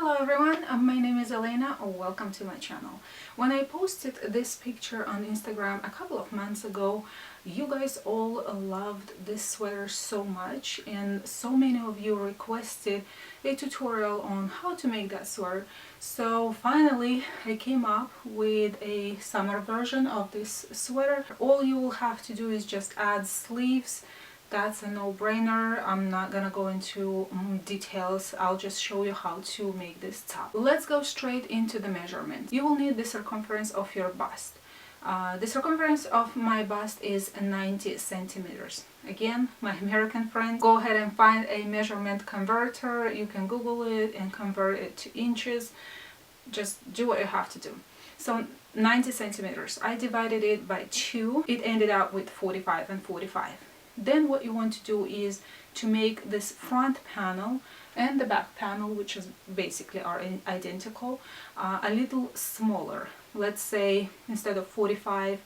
Hello everyone, my name is Elena. Welcome to my channel. When I posted this picture on Instagram a couple of months ago, you guys all loved this sweater so much, and so many of you requested a tutorial on how to make that sweater. So finally I came up with a summer version of this sweater. All you will have to do is just add sleeves. That's a no-brainer. I'm not gonna go into details. I'll just show you how to make this top. Let's go straight into the measurement. You will need the circumference of your bust. The circumference of my bust is 90 centimeters. Again, my American friends, go ahead and find a measurement converter. You can Google it and convert it to inches. Just do what you have to do. So 90 centimeters. I divided it by 2. It ended up with 45 and 45. Then what you want to do is to make this front panel and the back panel, which is basically are identical, a little smaller. Let's say instead of 45,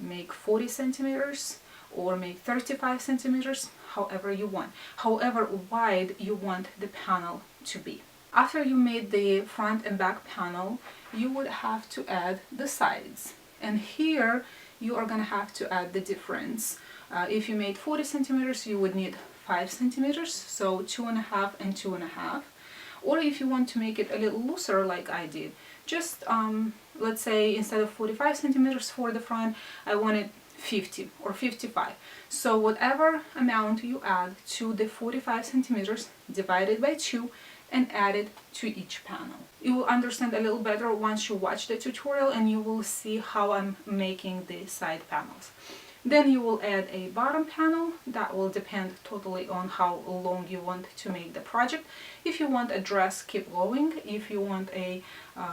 make 40 centimeters or make 35 centimeters, however you want, however wide you want the panel to be. After you made the front and back panel, you would have to add the sides. And here you are going to have to add the difference. If you made 40 centimeters, you would need 5 centimeters, so 2.5 and 2.5. Or if you want to make it a little looser like I did, just let's say instead of 45 centimeters for the front, I wanted 50 or 55. So whatever amount you add to the 45 centimeters, divide it by 2 and add it to each panel. You will understand a little better once you watch the tutorial, and you will see how I'm making the side panels. Then you will add a bottom panel. That will depend totally on how long you want to make the project. If you want a dress, keep going. If you want a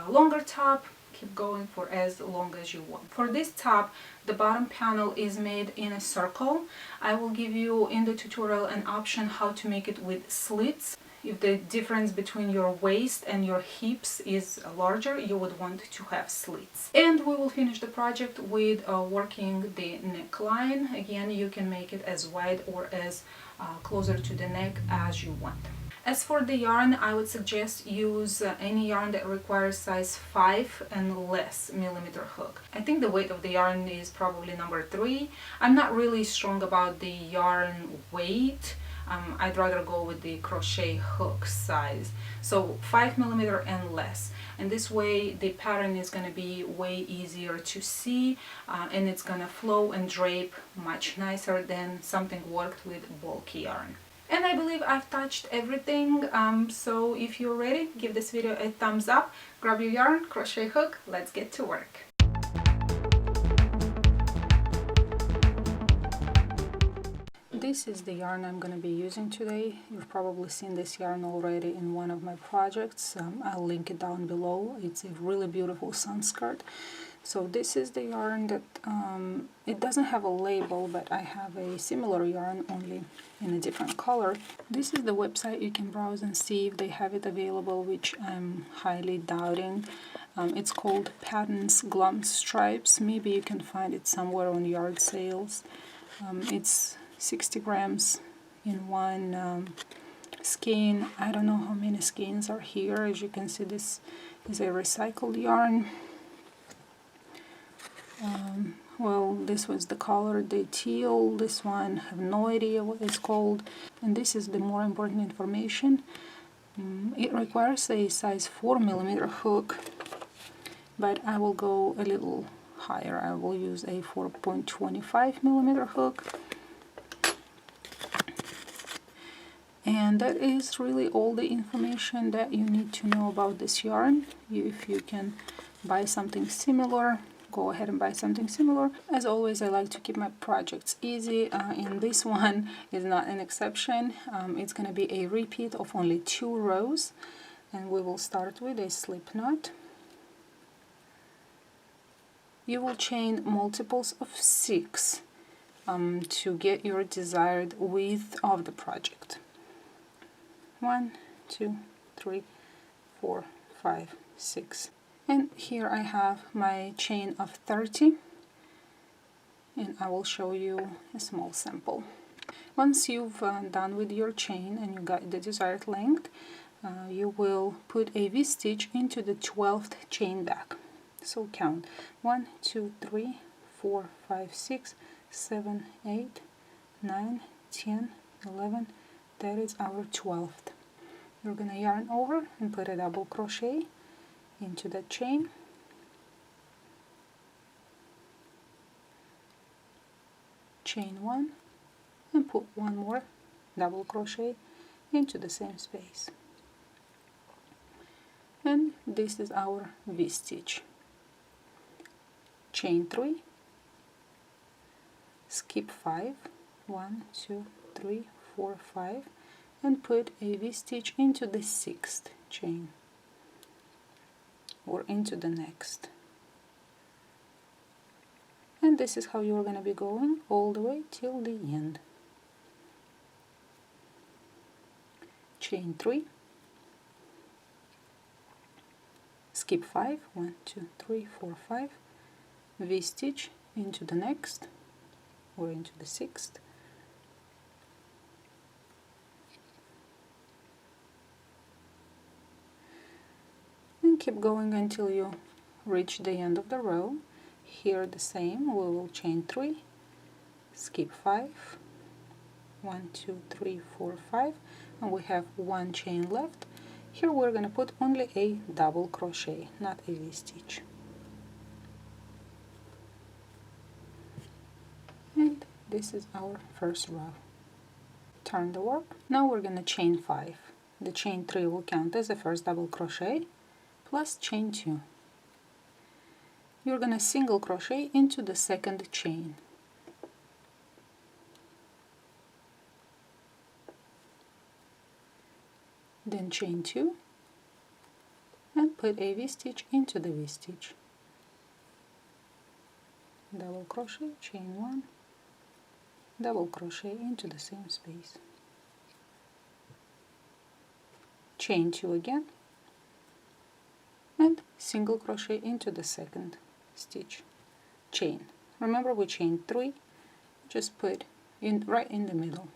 longer top, keep going for as long as you want. For this top, the bottom panel is made in a circle. I will give you in the tutorial an option how to make it with slits. If the difference between your waist and your hips is larger, you would want to have slits. And we will finish the project with working the neckline. Again, you can make it as wide or as closer to the neck as you want. As for the yarn, I would suggest use any yarn that requires size 5 and less millimeter hook. I think the weight of the yarn is probably number 3. I'm not really strong about the yarn weight. I'd rather go with the crochet hook size, so 5 millimeter and less, and this way the pattern is going to be way easier to see, and it's going to flow and drape much nicer than something worked with bulky yarn. And I believe I've touched everything, so if you're ready, give this video a thumbs up, grab your yarn, crochet hook, let's get to work. This is the yarn I'm going to be using today. You've probably seen this yarn already in one of my projects. I'll link it down below. It's a really beautiful sun skirt. So this is the yarn that, it doesn't have a label, but I have a similar yarn only in a different color. This is the website. You can browse and see if they have it available, which I'm highly doubting. It's called Patterns Glum Stripes. Maybe you can find it somewhere on yard sales. It's 60 grams in one skein. I don't know how many skeins are here. As you can see, this is a recycled yarn. Well, this was the color, the teal. This one, I have no idea what it's called. And this is the more important information. It requires a size 4 millimeter hook, but I will go a little higher. I will use a 4.25 millimeter hook. And that is really all the information that you need to know about this yarn. If you can buy something similar, go ahead and buy something similar. As always, I like to keep my projects easy, and this one is not an exception. It's going to be a repeat of only 2 rows, and we will start with a slip knot. You will chain multiples of 6 to get your desired width of the project. 1, 2, 3, 4, 5, 6. And here I have my chain of 30, and I will show you a small sample. Once you've done with your chain and you got the desired length, you will put a V-stitch into the 12th chain back. So count 1, 2, 3, 4, 5, 6, 7, 8, 9, 10, 11. That is our 12th. You're gonna yarn over and put a double crochet into that chain, chain 1, and put one more double crochet into the same space. And this is our V-stitch. Chain 3, skip 5, 1, 2, 3, 4, 5, and put a V-stitch into the 6th chain or into the next. And this is how you're going to be going all the way till the end. Chain 3, skip 5, 1, 2, 3, 4, 5, V-stitch into the next or into the 6th, and keep going until you reach the end of the row. Here the same, we will chain 3, skip 5, 1, 2, 3, 4, 5, and we have one chain left. Here we're going to put only a double crochet, not a V-stitch. And this is our first row. Turn the work. Now we're going to chain 5. The chain 3 will count as the first double crochet plus chain 2. You're going to single crochet into the second chain. Then chain 2 and put a V-stitch into the V-stitch. Double crochet, chain 1, double crochet into the same space. Chain 2 again and single crochet into the second stitch. Chain. Remember we chained 3, just put in right in the middle.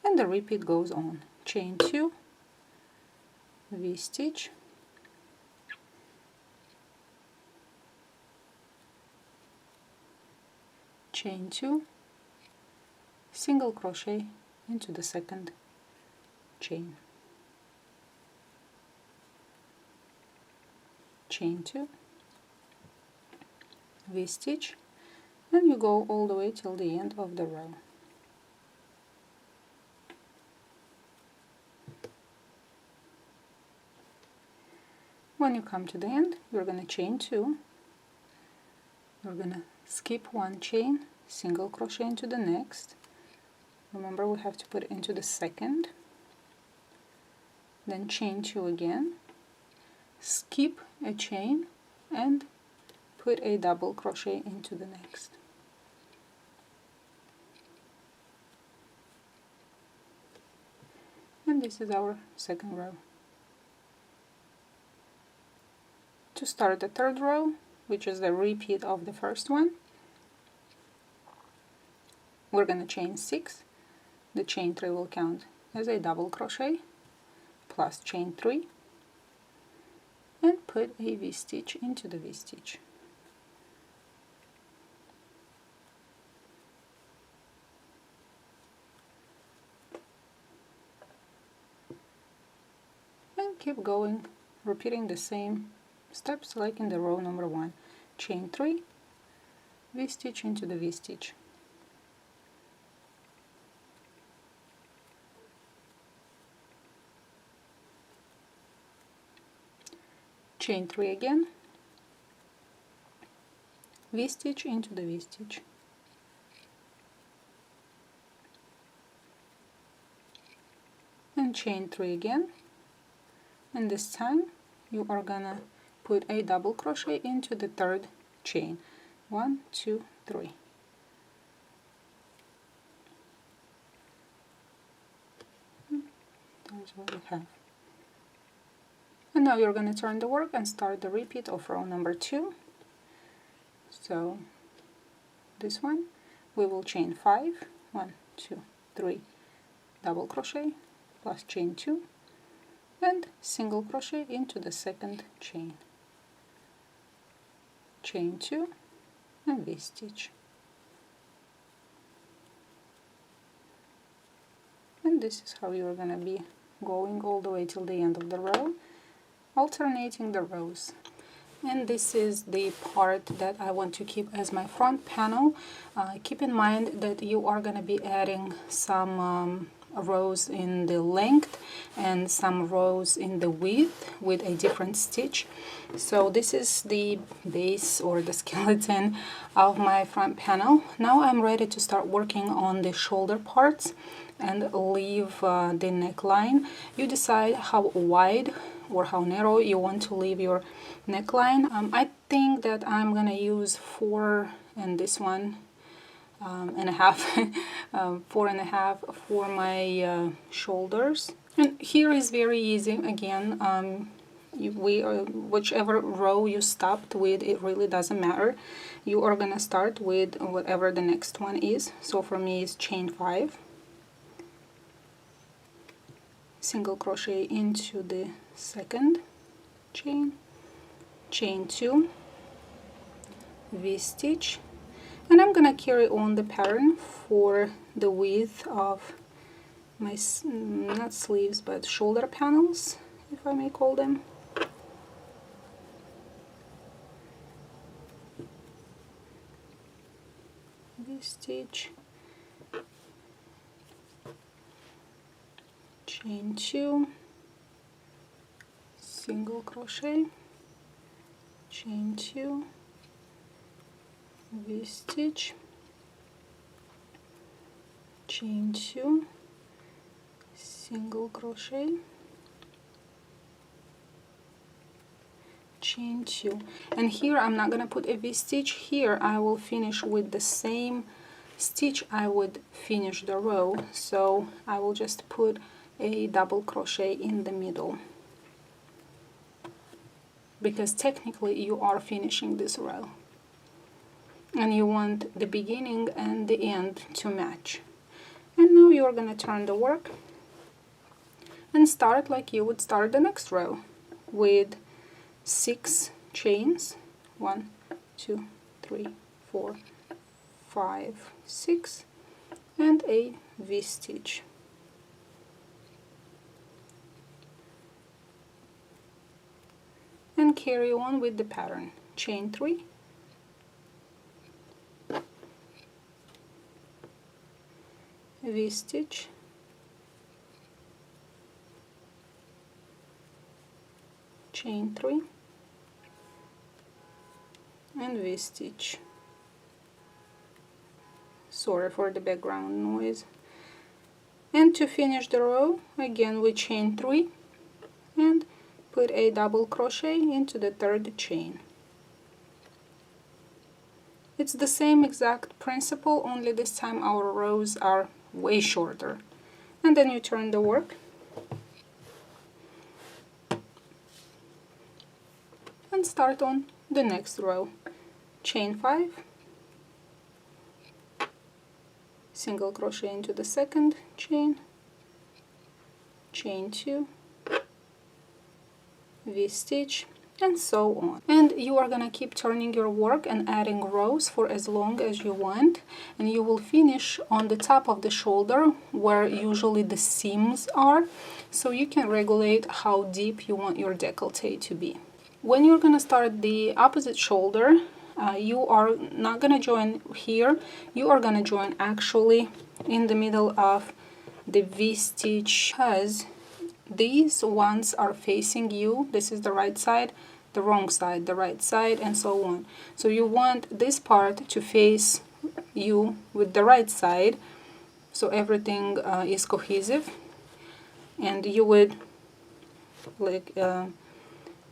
And the repeat goes on. Chain 2, V-stitch, chain 2, single crochet into the second chain, chain 2, V-stitch, and you go all the way till the end of the row. When you come to the end, you're going to chain 2, you're going to skip one chain, single crochet into the next. Remember we have to put it into the second, then chain 2 again, skip a chain and put a double crochet into the next. And this is our second row. To start the third row, which is the repeat of the first one, we're going to chain 6. The chain 3 will count as a double crochet plus chain 3 and put a V-stitch into the V-stitch. And keep going, repeating the same steps like in the row number 1. Chain 3, V-stitch into the V-stitch. Chain 3 again, V-stitch into the V-stitch. And chain 3 again, and this time you are gonna put a double crochet into the third chain. 1, 2, 3. That's what we have. And now you're going to turn the work and start the repeat of row number 2. So this one we will chain 5, 1, 2, 3, double crochet plus chain 2, and single crochet into the second chain, chain 2 and V-stitch. And this is how you're gonna be going all the way till the end of the row, alternating the rows. And this is the part that I want to keep as my front panel. Keep in mind that you are gonna be adding some rows in the length and some rows in the width with a different stitch. So this is the base or the skeleton of my front panel. Now I'm ready to start working on the shoulder parts and leave the neckline. You decide how wide or how narrow you want to leave your neckline. I think that I'm gonna use 4 and this one and a half 4.5 for my shoulders. And here is very easy again. Whichever row you stopped with, it really doesn't matter. You are gonna start with whatever the next one is. So for me it's chain 5, single crochet into the second chain, chain 2, V-stitch, and I'm gonna carry on the pattern for the width of my not sleeves but shoulder panels, if I may call them. V-stitch, chain 2, single crochet, chain 2, V-stitch, chain 2, single crochet, chain 2. And here I'm not gonna put a V-stitch. Here I will finish with the same stitch I would finish the row, so I will just put a double crochet in the middle, because technically you are finishing this row and you want the beginning and the end to match. And now you're gonna turn the work and start like you would start the next row with 6 chains, 1, 2, 3, 4, 5, 6, and a V-stitch. And carry on with the pattern, chain 3, V-stitch, chain 3, and V-stitch. Sorry for the background noise. And to finish the row, again we chain 3 and put a double crochet into the third chain. It's the same exact principle, only this time our rows are way shorter. And then you turn the work and start on the next row. Chain 5, single crochet into the second chain, chain 2, V-stitch, and so on. And you are gonna keep turning your work and adding rows for as long as you want, and you will finish on the top of the shoulder where usually the seams are, so you can regulate how deep you want your décolleté to be. When you're gonna start the opposite shoulder, you are not gonna join here, you are gonna join actually in the middle of the V-stitch, because these ones are facing you. This is the right side, the wrong side, the right side, and so on. So you want this part to face you with the right side, so everything is cohesive. And you would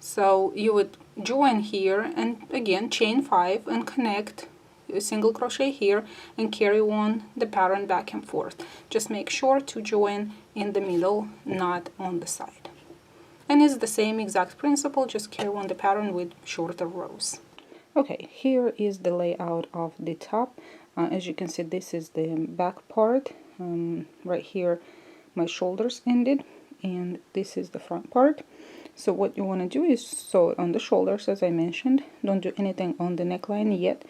so you would join here and again chain 5 and connect a single crochet here and carry on the pattern back and forth. Just make sure to join in the middle, not on the side. And it's the same exact principle, just carry on the pattern with shorter rows. Okay, here is the layout of the top. As you can see, this is the back part. Right here my shoulders ended, and this is the front part. So what you want to do is sew it on the shoulders, as I mentioned. Don't do anything on the neckline yet.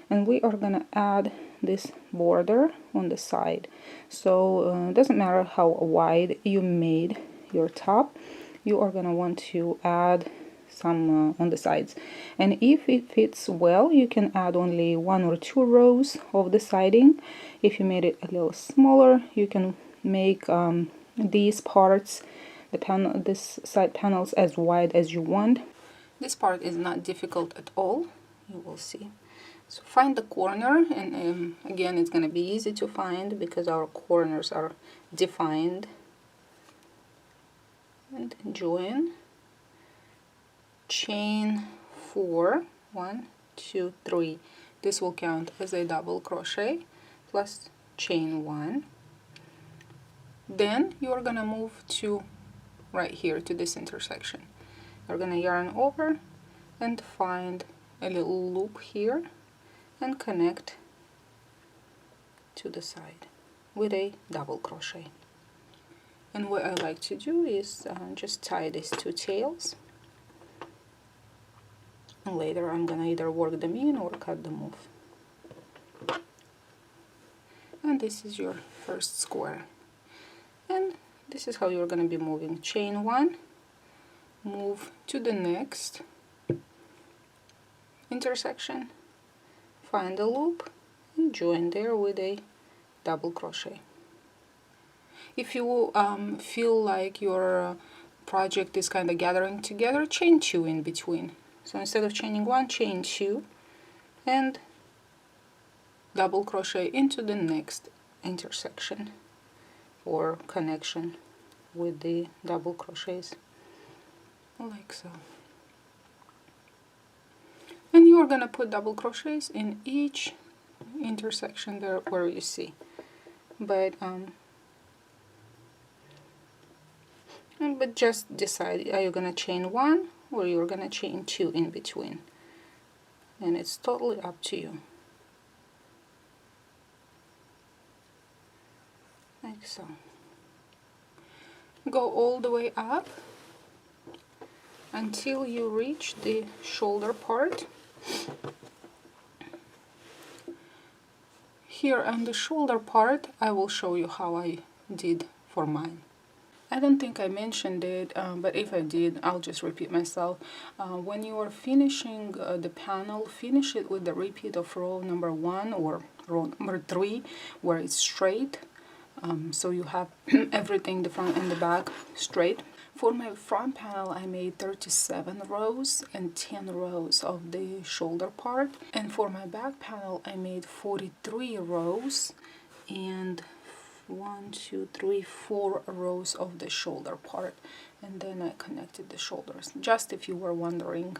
And we are going to add this border on the side. So it doesn't matter how wide you made your top, you are going to want to add some on the sides. And if it fits well, you can add only 1 or 2 rows of the siding. If you made it a little smaller, you can make these parts, this side panels, as wide as you want. This part is not difficult at all, you will see. So find the corner, and again, it's going to be easy to find because our corners are defined. And join, chain 4, 1, 2, 3. This will count as a double crochet plus chain 1. Then you are going to move to right here to this intersection. You're going to yarn over and find a little loop here and connect to the side with a double crochet. And what I like to do is just tie these 2 tails, and later I'm gonna either work them in or cut them off. And this is your first square, and this is how you're gonna be moving. Chain 1, move to the next intersection, find a loop, and join there with a double crochet. If you feel like your project is kind of gathering together, chain 2 in between. So instead of chaining 1, chain 2 and double crochet into the next intersection or connection with the double crochets, like so. And you are going to put double crochets in each intersection there where you see. But just decide, are you going to chain 1 or you're going to chain 2 in between, and it's totally up to you, like so. Go all the way up until you reach the shoulder part. Here on the shoulder part, I will show you how I did for mine. I don't think I mentioned it, but if I did, I'll just repeat myself. When you are finishing the panel, finish it with the repeat of row number 1 or row number 3, where it's straight. So you have everything, the front and the back, straight. For my front panel, I made 37 rows and 10 rows of the shoulder part. And for my back panel, I made 43 rows and 4 rows of the shoulder part, and then I connected the shoulders, just if you were wondering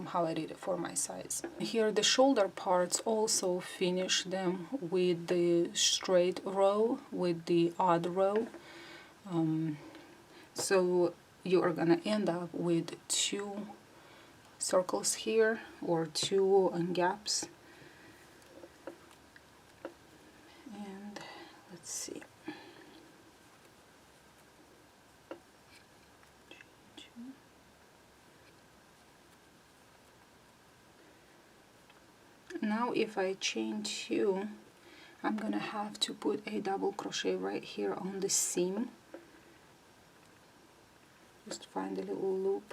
how I did it for my size. Here the shoulder parts also finish them with the straight row, with the odd row, so you are gonna end up with 2 circles here, or 2 gaps. And let's see, now if I chain 2, I'm gonna have to put a double crochet right here on the seam. Just find a little loop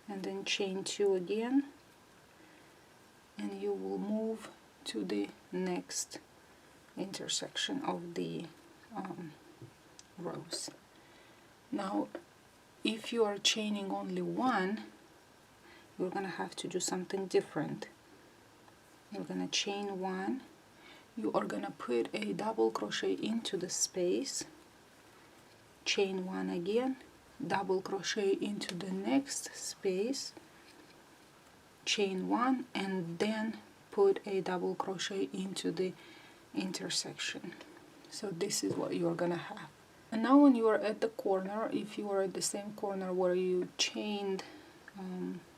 and then chain 2 again, and you will move to the next intersection of the rows. Now if you are chaining only 1, you're gonna have to do something different. You're gonna chain 1, you are gonna put a double crochet into the space, chain 1 again, double crochet into the next space, chain 1, and then put a double crochet into the intersection. So this is what you're gonna have. And now when you are at the corner, if you are at the same corner where you chained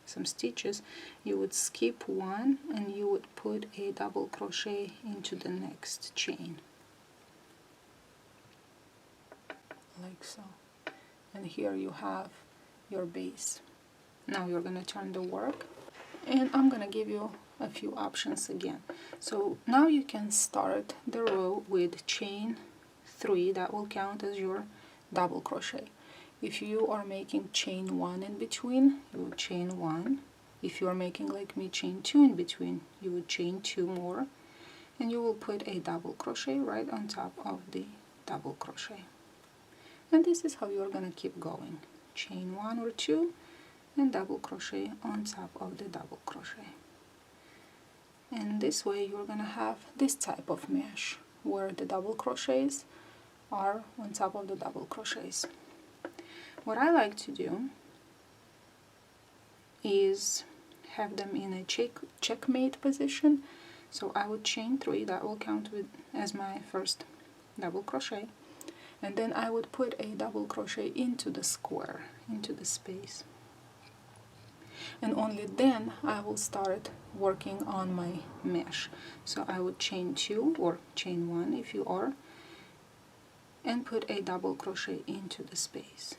some stitches, you would skip 1 and you would put a double crochet into the next chain, like so. and here you have your base. Now you're gonna turn the work, and I'm gonna give you a few options again. So now you can start the row with chain 3, that will count as your double crochet. If you are making chain 1 in between, you would chain 1. If you are making like me chain 2 in between, you would chain 2 more, and you will put a double crochet right on top of the double crochet. And this is how you're gonna keep going. Chain 1 or 2 and double crochet on top of the double crochet. And this way you're gonna have this type of mesh where the double crochets are on top of the double crochets. What I like to do is have them in a checkmate position. So I would chain 3, that will count as my first double crochet, and then I would put a double crochet into the square, into the space, and only then I will start working on my mesh. So I would chain 2 or chain 1 if you are, and put a double crochet into the space.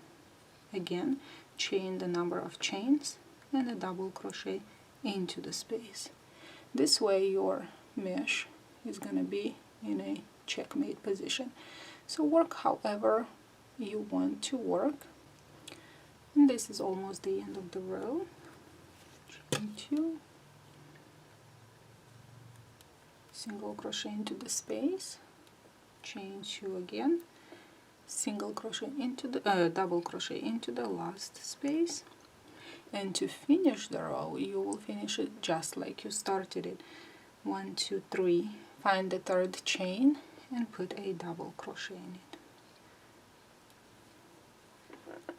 Again, chain the number of chains and a double crochet into the space. This way your mesh is going to be in a checkmate position. So work however you want to work. And this is almost the end of the row. Chain 2, single crochet into the space, chain 2 again, single crochet into the double crochet into the last space. And to finish the row, you will finish it just like you started it. 1, 2, 3, find the third chain and put a double crochet in it.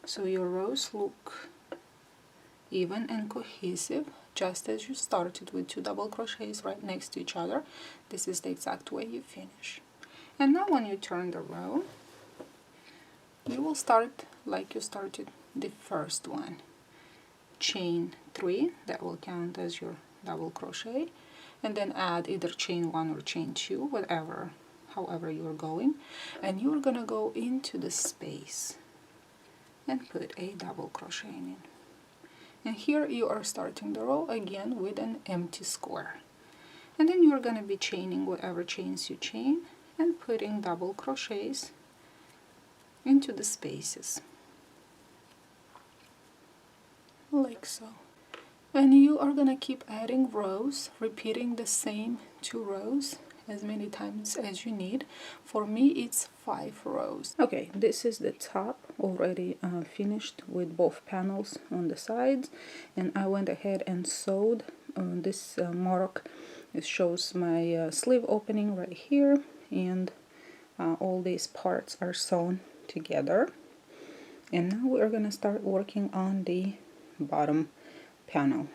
So your rows look even and cohesive, just as you started with 2 double crochets right next to each other. This is the exact way you finish. And now when you turn the row, you will start like you started the first one. Chain 3, that will count as your double crochet, and then add either chain 1 or chain 2, however you're going, and you're gonna go into the space and put a double crochet in it. And here you are starting the row again with an empty square, and then you're gonna be chaining whatever chains you chain and putting double crochets into the spaces like so. And you are gonna keep adding rows, repeating the same 2 rows as many times as you need. For me it's 5 rows. Okay, this is the top already finished with both panels on the sides, and I went ahead and sewed this mark. It shows my sleeve opening right here, and all these parts are sewn together. And now we're gonna start working on the bottom panel.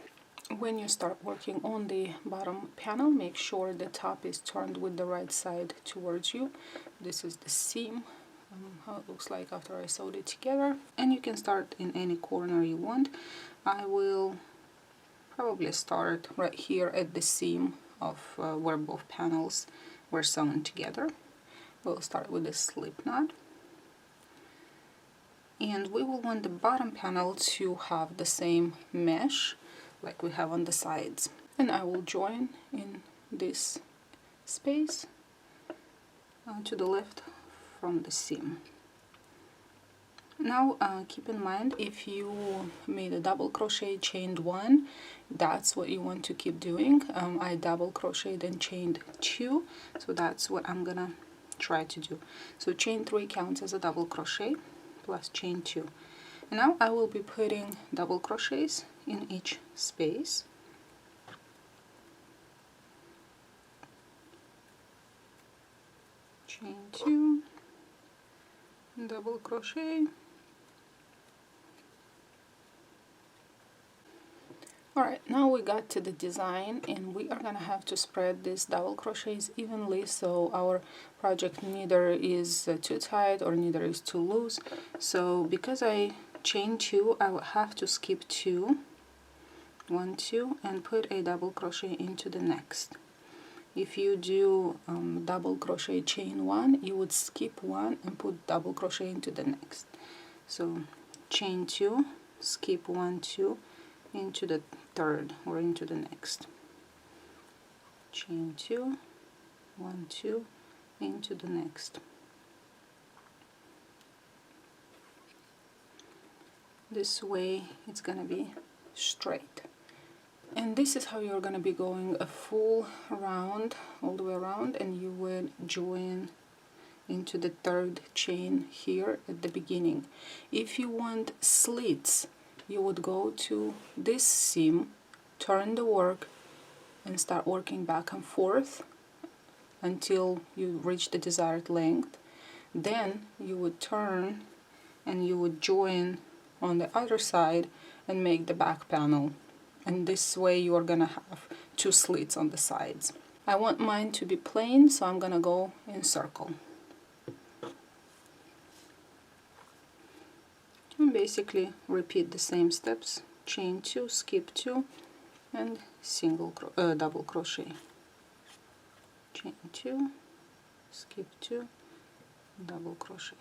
When you start working on the bottom panel, make sure the top is turned with the right side towards you. This is the seam, how it looks like after I sewed it together, and you can start in any corner you want. I will probably start right here at the seam of where both panels were sewn together. We'll start with the slip knot. And we will want the bottom panel to have the same mesh like we have on the sides. And I will join in this space to the left from the seam. Now keep in mind, if you made a double crochet, chained 1, that's what you want to keep doing. I double crocheted and chained 2, so that's what I'm gonna try to do. So chain 3 counts as a double crochet plus chain 2. And now I will be putting double crochets in each space. Chain 2, double crochet. Alright, now we got to the design, and we are gonna have to spread these double crochets evenly so our project neither is too tight or neither is too loose. So because I chain 2, I will have to skip 2, 1, 2, and put a double crochet into the next. If you do double crochet chain 1, you would skip 1 and put double crochet into the next. So chain 2, skip 1, 2 into the third or into the next. Chain 2, 1, 2 into the next. This way it's gonna be straight. And this is how you're gonna be going a full round, all the way around, and you would join into the third chain here at the beginning. If you want slits, you would go to this seam, turn the work, and start working back and forth until you reach the desired length. Then you would turn and you would join on the other side and make the back panel. And this way you are gonna have 2 slits on the sides. I want mine to be plain, so I'm gonna go in circle. And basically repeat the same steps: chain 2, skip 2, and double crochet. Chain 2, skip 2, double crochet.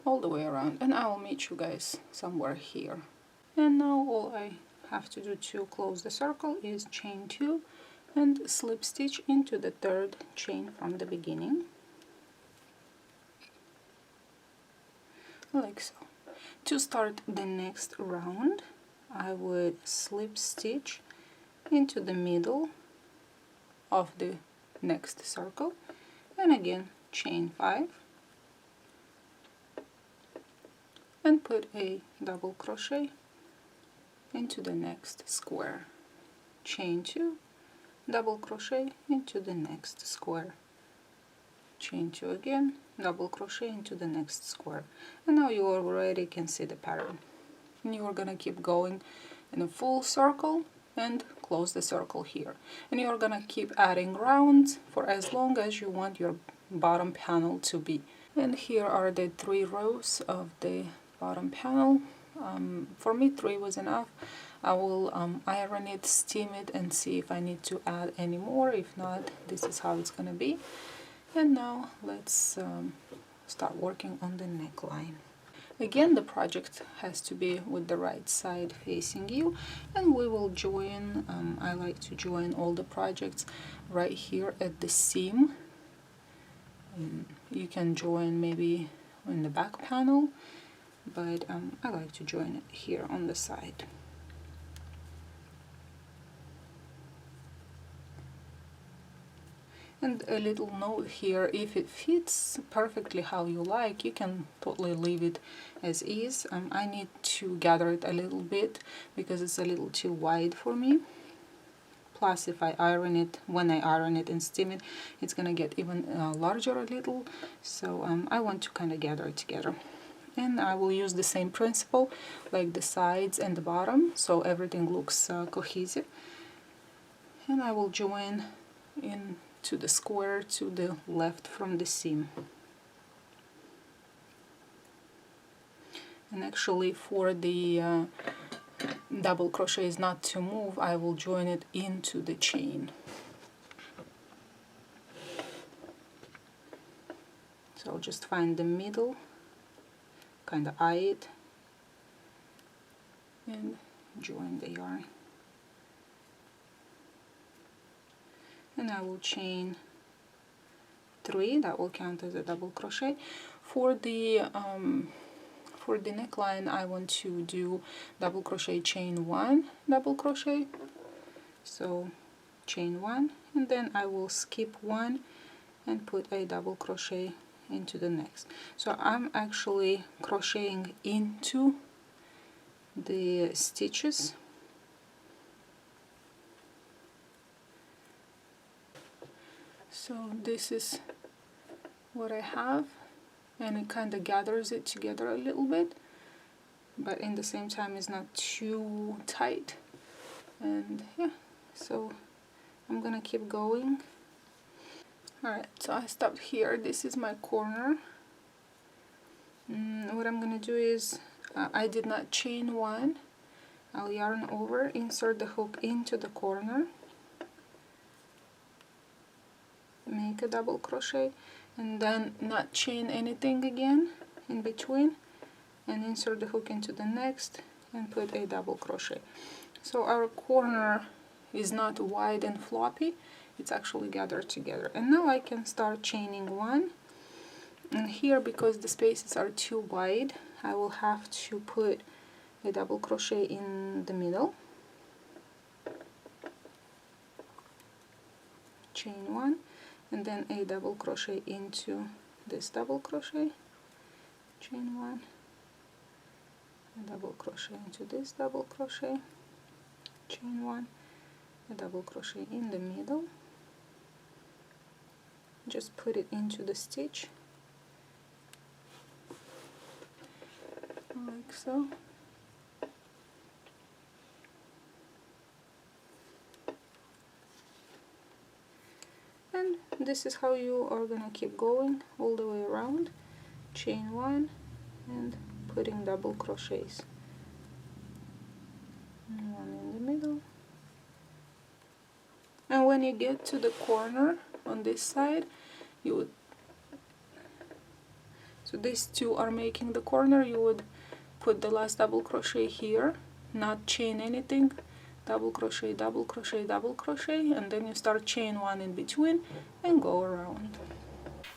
All the way around, and I'll meet you guys somewhere here. And now all I have to do to close the circle is chain 2 and slip stitch into the third chain from the beginning, like so. To start the next round, I would slip stitch into the middle of the next circle, and again chain 5 and put a double crochet into the next square. Chain 2, double crochet into the next square. Chain 2 again, double crochet into the next square. And now you already can see the pattern. And you are gonna keep going in a full circle and close the circle here. And you are gonna keep adding rounds for as long as you want your bottom panel to be. And here are the 3 rows of the bottom panel. For me 3 was enough. I will iron it, steam it, and see if I need to add any more. If not, this is how it's gonna be. And now let's start working on the neckline. Again, the project has to be with the right side facing you, and we will join, I like to join all the projects right here at the seam. You can join maybe in the back panel, but I like to join it here on the side. And a little note here, if it fits perfectly how you like, you can totally leave it as is. I need to gather it a little bit because it's a little too wide for me. Plus, if I iron it, when I iron it and steam it, it's gonna get even larger a little. So I want to kind of gather it together. And I will use the same principle, like the sides and the bottom, so everything looks cohesive. And I will join in to the square to the left from the seam. And actually for the double crochets not to move, I will join it into the chain. So I'll just find the middle, kind of eye it, and join the yarn. And I will chain 3, that will count as a double crochet. For the neckline, I want to do double crochet, chain 1, double crochet. So chain 1, and then I will skip 1 and put a double crochet into the next. So I'm actually crocheting into the stitches. So this is what I have, and it kind of gathers it together a little bit, but in the same time it's not too tight. And yeah, so I'm gonna keep going. Alright, so I stopped here. This is my corner. What I'm gonna do is I did not chain 1. I'll yarn over, insert the hook into the corner, make a double crochet, and then not chain anything again in between, and insert the hook into the next and put a double crochet. So our corner is not wide and floppy, it's actually gathered together. And now I can start chaining one, and here, because the spaces are too wide, I will have to put a double crochet in the middle, chain one, and then a double crochet into this double crochet, chain one, a double crochet into this double crochet, chain one, a double crochet in the middle, just put it into the stitch like so. And this is how you are gonna keep going all the way around, chain one and putting double crochets, and one in the middle. And when you get to the corner on this side, you would, so these two are making the corner, you would put the last double crochet here, not chain anything, double crochet, double crochet, double crochet, and then you start chain one in between and go around.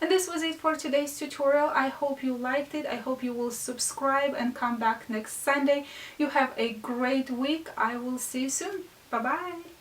And this was it for today's tutorial. I hope you liked it. I hope you will subscribe and come back next Sunday. You have a great week. I will see you soon. Bye bye.